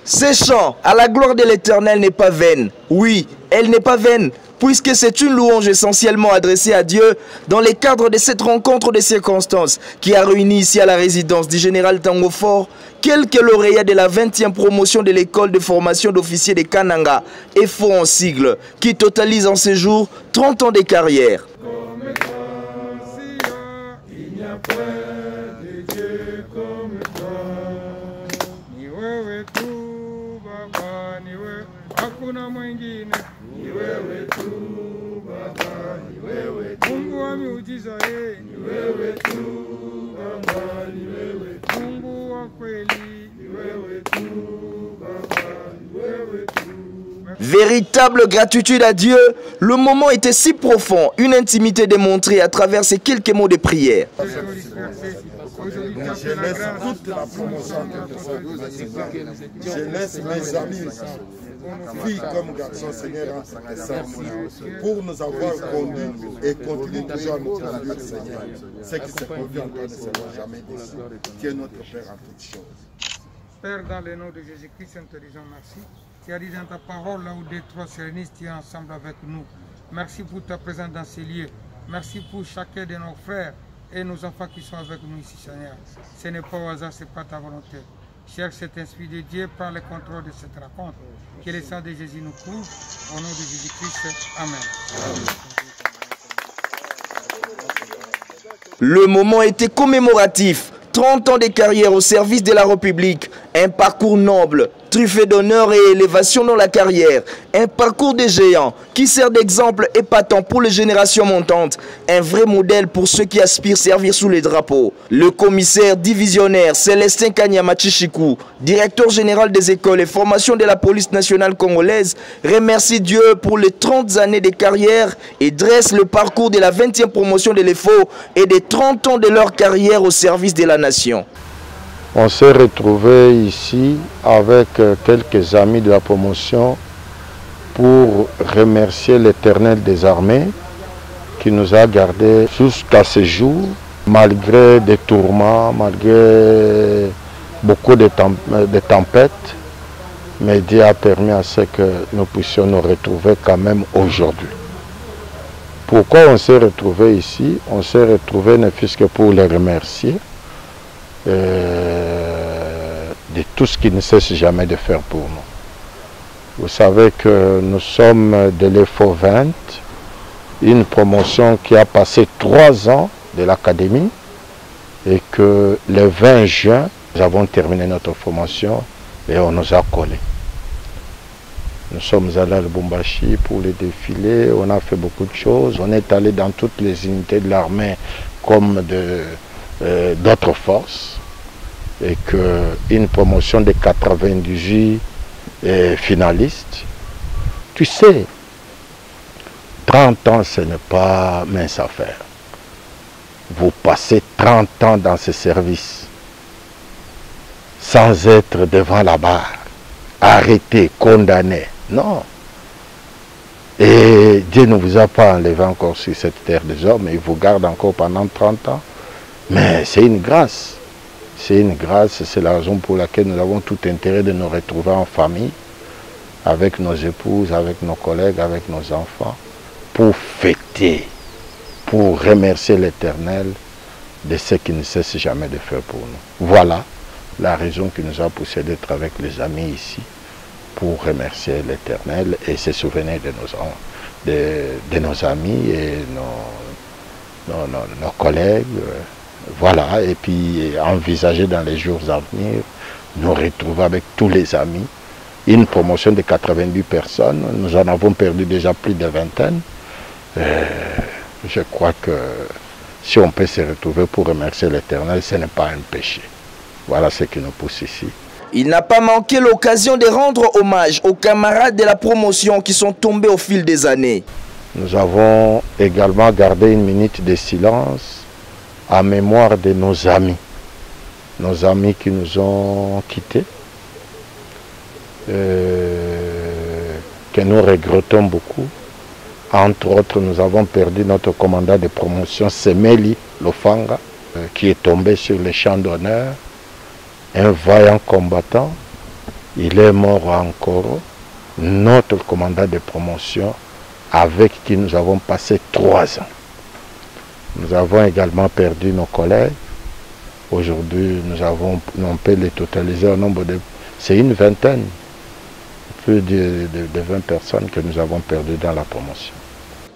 Ces chants à la gloire de l'Éternel n'est pas vaine. Oui, elle n'est pas vaine, puisque c'est une louange essentiellement adressée à Dieu dans le cadre de cette rencontre de circonstances qui a réuni ici à la résidence du général Tango Fort quelques lauréats de la 20e promotion de l'école de formation d'officiers de Kananga et FO en sigle, qui totalise en ces jours 30 ans de carrière. Véritable gratitude à Dieu, le moment était si profond, une intimité démontrée à travers ces quelques mots de prière. Je laisse toute la promotion je laisse mes amis, filles comme garçons, Seigneur, pour nous avoir conduits et continuer toujours à nous conduire, Seigneur. Ce qui se produit en toi ne sera jamais déçu. Tu es notre Père en toutes choses. Père, dans le nom de Jésus-Christ, nous te disons merci. Tu as dit dans ta parole, là où des trois se réunissent, tu es ensemble avec nous. Merci pour ta présence dans ces lieux. Merci pour chacun de nos frères et nos enfants qui sont avec nous ici, Seigneur. Ce n'est pas au hasard, ce n'est pas ta volonté. Cherche cet esprit de Dieu, prends le contrôle de cette rencontre. Que le sang de Jésus nous couvre. Au nom de Jésus-Christ, Amen. Le moment était commémoratif. 30 ans de carrière au service de la République, un parcours noble, truffé d'honneur et élévation dans la carrière, un parcours de géants qui sert d'exemple épatant pour les générations montantes, un vrai modèle pour ceux qui aspirent servir sous les drapeaux. Le commissaire divisionnaire Célestin Kanyama Chichikou, directeur général des écoles et formations de la police nationale congolaise, remercie Dieu pour les 30 années de carrière et dresse le parcours de la 20e promotion de l'EFO et des 30 ans de leur carrière au service de la nation. On s'est retrouvés ici avec quelques amis de la promotion pour remercier l'Éternel des armées qui nous a gardés jusqu'à ce jour, malgré des tourments, malgré beaucoup de tempêtes. Mais Dieu a permis à ce que nous puissions nous retrouver quand même aujourd'hui. Pourquoi on s'est retrouvés ici? On s'est retrouvés ne fût-ce que pour les remercier de tout ce qu'ils ne cessent jamais de faire pour nous. Vous savez que nous sommes de l'EFO 20, une promotion qui a passé 3 ans de l'académie et que le 20 juin, nous avons terminé notre formation et on nous a collés. Nous sommes allés à Lubumbashi pour les défilés, on a fait beaucoup de choses, on est allé dans toutes les unités de l'armée comme d'autres forces. Et qu'une promotion de 98 finalistes, tu sais, 30 ans ce n'est pas mince affaire. Vous passez 30 ans dans ce service sans être devant la barre, arrêté, condamné. Non. Et Dieu ne vous a pas enlevé encore sur cette terre des hommes, il vous garde encore pendant 30 ans. Mais c'est une grâce. C'est une grâce, c'est la raison pour laquelle nous avons tout intérêt de nous retrouver en famille, avec nos épouses, avec nos collègues, avec nos enfants, pour fêter, pour remercier l'Éternel de ce qu'il ne cesse jamais de faire pour nous. Voilà la raison qui nous a poussé d'être avec les amis ici, pour remercier l'Éternel et se souvenir de nos amis et nos collègues. Voilà, et puis envisager dans les jours à venir, nous retrouver avec tous les amis. Une promotion de 90 personnes, nous en avons perdu déjà plus de vingtaine. Je crois que si on peut se retrouver pour remercier l'Éternel, ce n'est pas un péché. Voilà ce qui nous pousse ici. Il n'a pas manqué l'occasion de rendre hommage aux camarades de la promotion qui sont tombés au fil des années. Nous avons également gardé une minute de silence en mémoire de nos amis qui nous ont quittés, que nous regrettons beaucoup. Entre autres, nous avons perdu notre commandant de promotion, Semeli Lofanga, qui est tombé sur le champ d'honneur, un vaillant combattant Il est mort encore, notre commandant de promotion, avec qui nous avons passé 3 ans. Nous avons également perdu nos collègues. Aujourd'hui, on peut les totaliser au nombre de... C'est une vingtaine, plus de 20 personnes que nous avons perdues dans la promotion.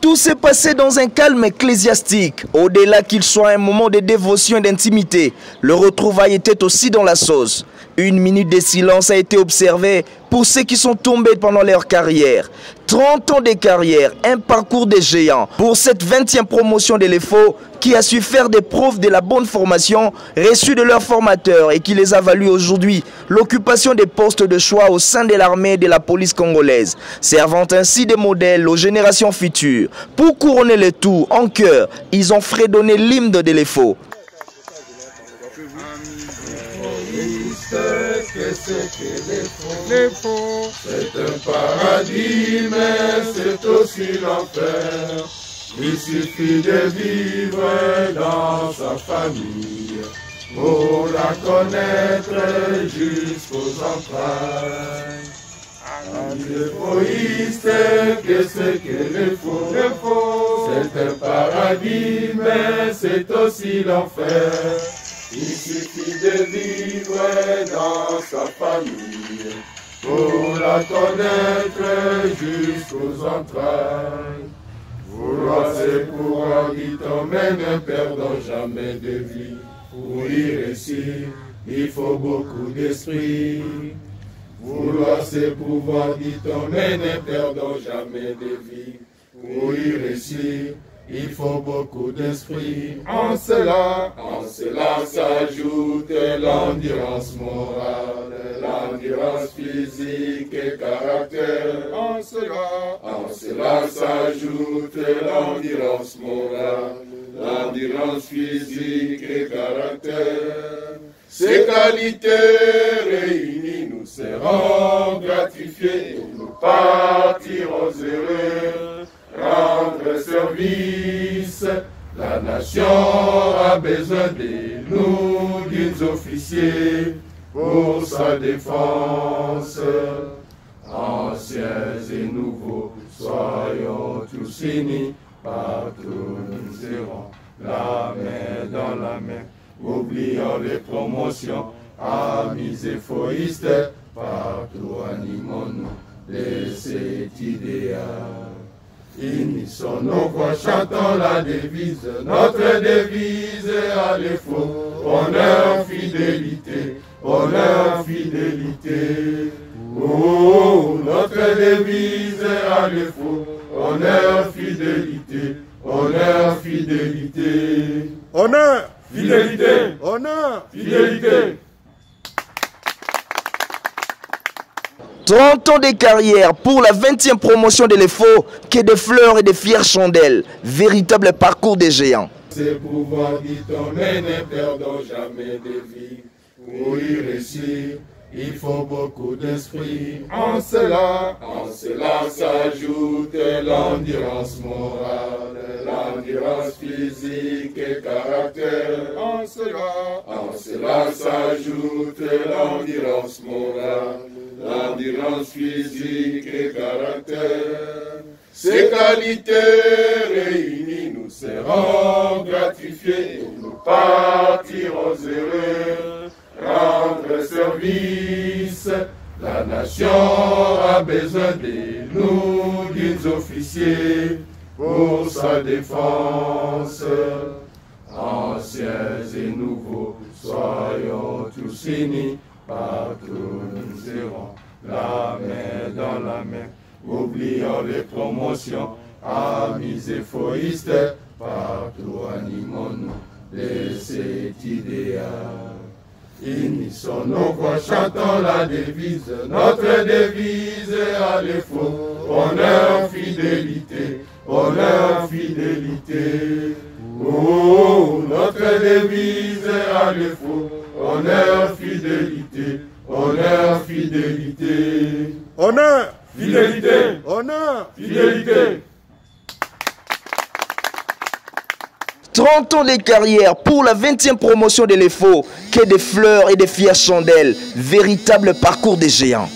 Tout s'est passé dans un calme ecclésiastique. Au-delà qu'il soit un moment de dévotion et d'intimité, le retrouvail était aussi dans la sauce. 1 minute de silence a été observée pour ceux qui sont tombés pendant leur carrière. 30 ans de carrière, un parcours de géants pour cette 20e promotion de l'EFO qui a su faire des preuves de la bonne formation reçue de leurs formateurs et qui les a valu aujourd'hui l'occupation des postes de choix au sein de l'armée et de la police congolaise, servant ainsi de modèle aux générations futures. Pour couronner le tout, en chœur, ils ont fredonné l'hymne de l'EFO. Qu'est-ce que l'EFO? C'est un paradis, mais c'est aussi l'enfer. Il suffit de vivre dans sa famille pour la connaître jusqu'aux entrailles. L'EFOiste, qu'est-ce que l'EFO? C'est un paradis, mais c'est aussi l'enfer. Il suffit de vivre dans sa famille pour la connaître jusqu'aux entrailles. Vouloir c'est pouvoir, dit-on, mais ne perdons jamais de vie. Pour y réussir, il faut beaucoup d'esprit. Vouloir c'est pouvoir, dit-on, mais ne perdons jamais de vie. Pour y réussir, il faut beaucoup d'esprit. En cela s'ajoute l'endurance morale, l'endurance physique et caractère. En cela s'ajoute l'endurance morale, l'endurance physique et caractère. Ces qualités réunies nous seront gratifiés et nous partirons heureux. Rendre service, la nation a besoin de nous, des officiers, pour sa défense. Anciens et nouveaux, soyons tous unis, partout nous serons, la main dans la main. Oublions les promotions, amis éphoïstes, partout animons-nous de cet idéal. Unissons nos voix, chantons la devise, notre devise à l'EFO. Honneur, fidélité, honneur, fidélité. Oh, notre devise à l'EFO. Honneur, fidélité, honneur, fidélité. Honneur, fidélité, honneur, fidélité. 30 ans de carrière pour la 20e promotion de l'EFO, que de fleurs et de fières chandelles. Véritable parcours des géants. C'est pouvoir, dit-on, mais ne perdons jamais de vie. Pour y réussir, il faut beaucoup d'esprit. En cela s'ajoute l'endurance morale, l'endurance physique et caractère. En cela s'ajoute l'endurance morale, l'endurance physique et caractère. Ces qualités réunies nous seront gratifiés et nous partirons heureux. Rendre service, la nation a besoin de nous, des officiers, pour sa défense. Anciens et nouveaux, soyons tous unis, partout nous serons, la main dans la main. Oublions les promotions, amis éphoïstes, partout animons-nous de cet idéal. Unissons nos voix, chantons la devise, notre devise à l'EFO. Honneur, fidélité, honneur, fidélité. Oh, notre devise à l'EFO. Honneur, fidélité, honneur, fidélité. Honneur, fidélité, honneur, fidélité. 30 ans de carrière pour la 20e promotion de l'EFO. Que des fleurs et des fières chandelles. Véritable parcours des géants.